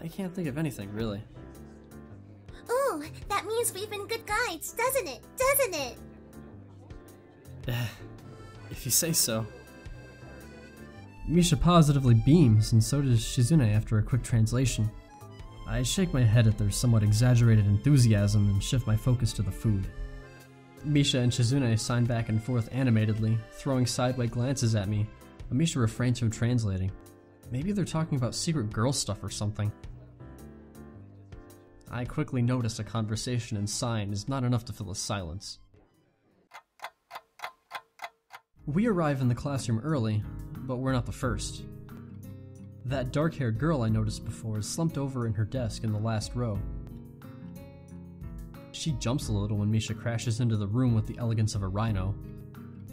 I can't think of anything, really. Ooh, that means we've been good guides, doesn't it? Doesn't it? If you say so. Misha positively beams, and so does Shizune after a quick translation. I shake my head at their somewhat exaggerated enthusiasm and shift my focus to the food. Misha and Shizune sign back and forth animatedly, throwing sideways glances at me, but Misha refrains from translating. Maybe they're talking about secret girl stuff or something. I quickly notice a conversation and sign is not enough to fill a silence. We arrive in the classroom early, but we're not the first. That dark-haired girl I noticed before is slumped over in her desk in the last row. She jumps a little when Misha crashes into the room with the elegance of a rhino.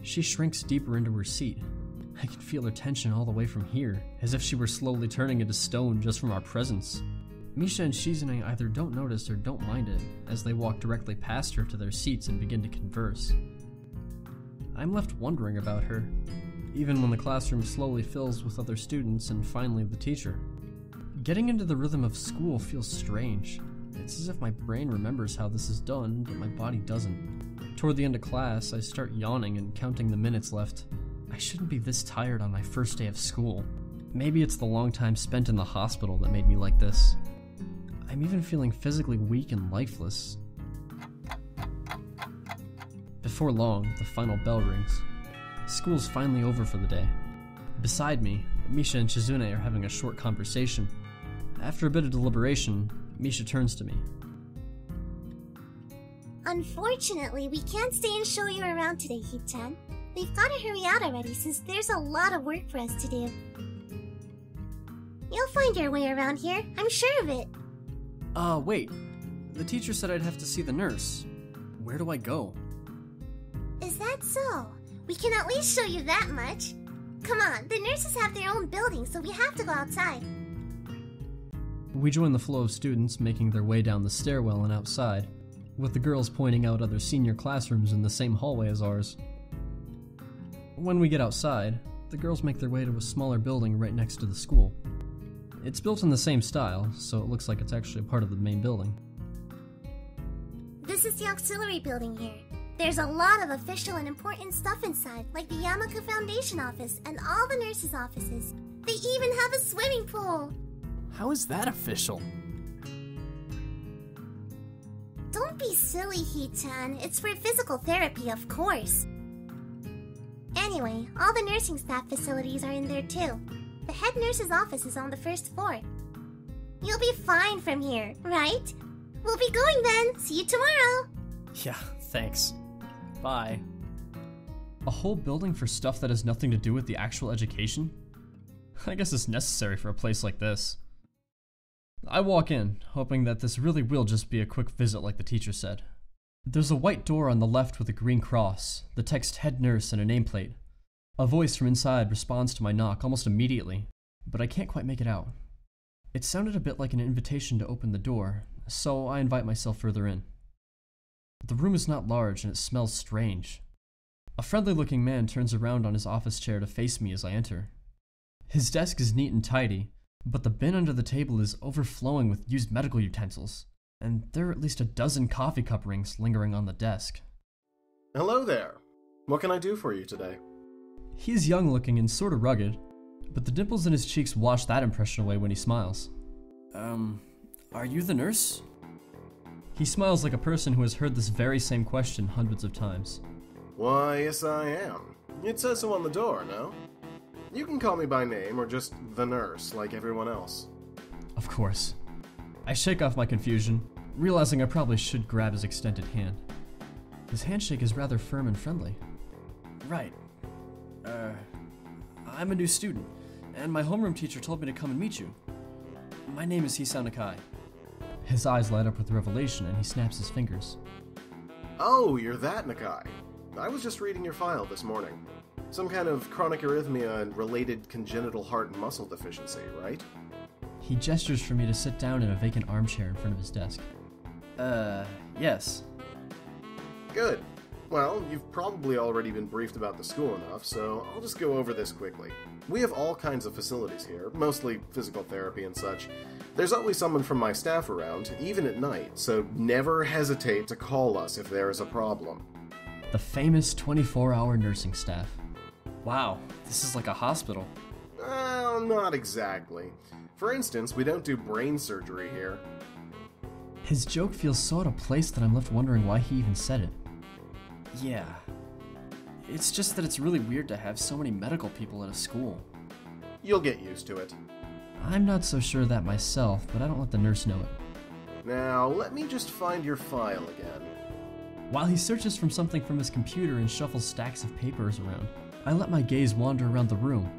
She shrinks deeper into her seat. I can feel her tension all the way from here, as if she were slowly turning into stone just from our presence. Misha and Shizune either don't notice or don't mind it, as they walk directly past her to their seats and begin to converse. I'm left wondering about her, even when the classroom slowly fills with other students and finally the teacher. Getting into the rhythm of school feels strange. It's as if my brain remembers how this is done, but my body doesn't. Toward the end of class, I start yawning and counting the minutes left. I shouldn't be this tired on my first day of school. Maybe it's the long time spent in the hospital that made me like this. I'm even feeling physically weak and lifeless. Before long, the final bell rings. School's finally over for the day. Beside me, Misha and Shizune are having a short conversation. After a bit of deliberation, Misha turns to me. Unfortunately, we can't stay and show you around today, Hee-chan. We've gotta hurry out already since there's a lot of work for us to do. You'll find your way around here, I'm sure of it. Wait. The teacher said I'd have to see the nurse. Where do I go? Is that so? We can at least show you that much. Come on, the nurses have their own building, so we have to go outside. We join the flow of students making their way down the stairwell and outside, with the girls pointing out other senior classrooms in the same hallway as ours. When we get outside, the girls make their way to a smaller building right next to the school. It's built in the same style, so it looks like it's actually a part of the main building. This is the auxiliary building here. There's a lot of official and important stuff inside, like the Yamaku Foundation office and all the nurses' offices. They even have a swimming pool! How is that official? Don't be silly, Hee-chan. It's for physical therapy, of course. Anyway, all the nursing staff facilities are in there too. The head nurse's office is on the first floor. You'll be fine from here, right? We'll be going then. See you tomorrow. Yeah, thanks. Bye. A whole building for stuff that has nothing to do with the actual education? I guess it's necessary for a place like this. I walk in, hoping that this really will just be a quick visit like the teacher said. There's a white door on the left with a green cross, the text head nurse, and a nameplate. A voice from inside responds to my knock almost immediately, but I can't quite make it out. It sounded a bit like an invitation to open the door, so I invite myself further in. The room is not large and it smells strange. A friendly-looking man turns around on his office chair to face me as I enter. His desk is neat and tidy, but the bin under the table is overflowing with used medical utensils, and there are at least a dozen coffee cup rings lingering on the desk. Hello there. What can I do for you today? He's young-looking and sort of rugged, but the dimples in his cheeks wash that impression away when he smiles. Are you the nurse? He smiles like a person who has heard this very same question hundreds of times. Why, yes I am. It says so on the door, no? You can call me by name or just the nurse, like everyone else. Of course. I shake off my confusion, realizing I probably should grab his extended hand. His handshake is rather firm and friendly. Right. I'm a new student, and my homeroom teacher told me to come and meet you. My name is Hisao Nakai. His eyes light up with revelation and he snaps his fingers. Oh, you're that Nakai. I was just reading your file this morning. Some kind of chronic arrhythmia and related congenital heart and muscle deficiency, right? He gestures for me to sit down in a vacant armchair in front of his desk. Yes. Good. Well, you've probably already been briefed about the school enough, so I'll just go over this quickly. We have all kinds of facilities here, mostly physical therapy and such. There's always someone from my staff around, even at night, so never hesitate to call us if there is a problem. The famous 24-hour nursing staff. Wow, this is like a hospital. Well, not exactly. For instance, we don't do brain surgery here. His joke feels so out of place that I'm left wondering why he even said it. Yeah. It's just that it's really weird to have so many medical people at a school. You'll get used to it. I'm not so sure of that myself, but I don't let the nurse know it. Now, let me just find your file again. While he searches for something from his computer and shuffles stacks of papers around, I let my gaze wander around the room.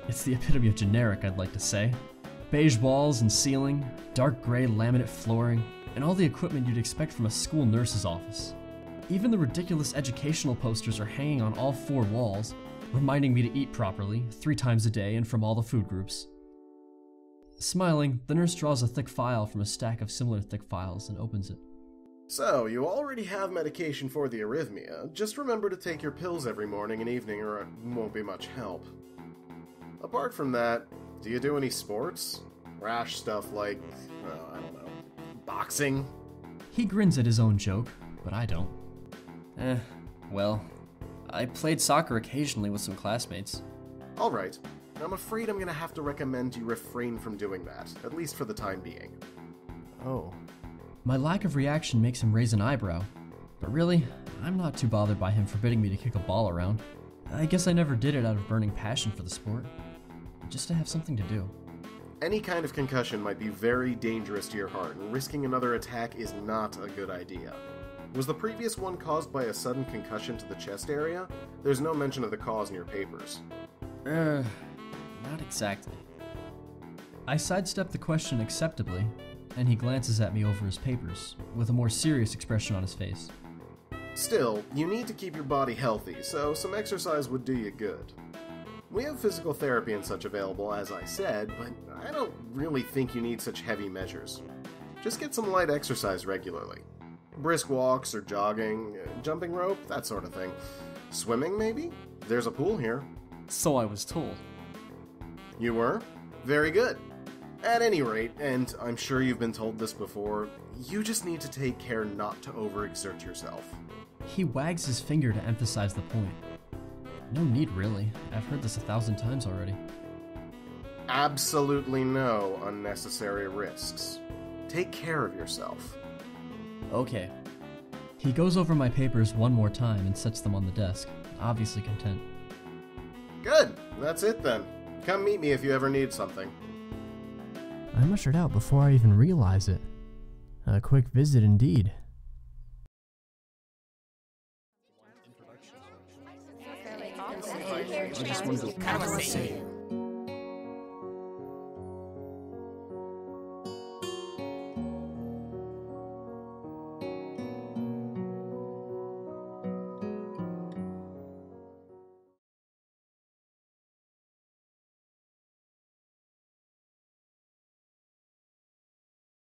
It's the epitome of generic, I'd like to say. Beige walls and ceiling, dark gray laminate flooring, and all the equipment you'd expect from a school nurse's office. Even the ridiculous educational posters are hanging on all 4 walls, reminding me to eat properly, 3 times a day and from all the food groups. Smiling, the nurse draws a thick file from a stack of similar thick files and opens it. So, you already have medication for the arrhythmia. Just remember to take your pills every morning and evening or it won't be much help. Apart from that, do you do any sports? Rash stuff like, I don't know, boxing? He grins at his own joke, but I don't. Well, I played soccer occasionally with some classmates. Alright, I'm afraid I'm gonna have to recommend you refrain from doing that, at least for the time being. Oh. My lack of reaction makes him raise an eyebrow, but really, I'm not too bothered by him forbidding me to kick a ball around. I guess I never did it out of burning passion for the sport, just to have something to do. Any kind of concussion might be very dangerous to your heart, and risking another attack is not a good idea. Was the previous one caused by a sudden concussion to the chest area? There's no mention of the cause in your papers. Not exactly. I sidestep the question acceptably, and he glances at me over his papers, with a more serious expression on his face. Still, you need to keep your body healthy, so some exercise would do you good. We have physical therapy and such available, as I said, but I don't really think you need such heavy measures. Just get some light exercise regularly. Brisk walks or jogging, jumping rope, that sort of thing. Swimming, maybe? There's a pool here. So I was told. You were? Very good. At any rate, and I'm sure you've been told this before, you just need to take care not to overexert yourself. He wags his finger to emphasize the point. No need, really. I've heard this 1,000 times already. Absolutely no unnecessary risks. Take care of yourself. Okay. He goes over my papers one more time and sets them on the desk, obviously content. Good. That's it then. Come meet me if you ever need something. I'm ushered out before I even realize it. A quick visit indeed. I just wanted to say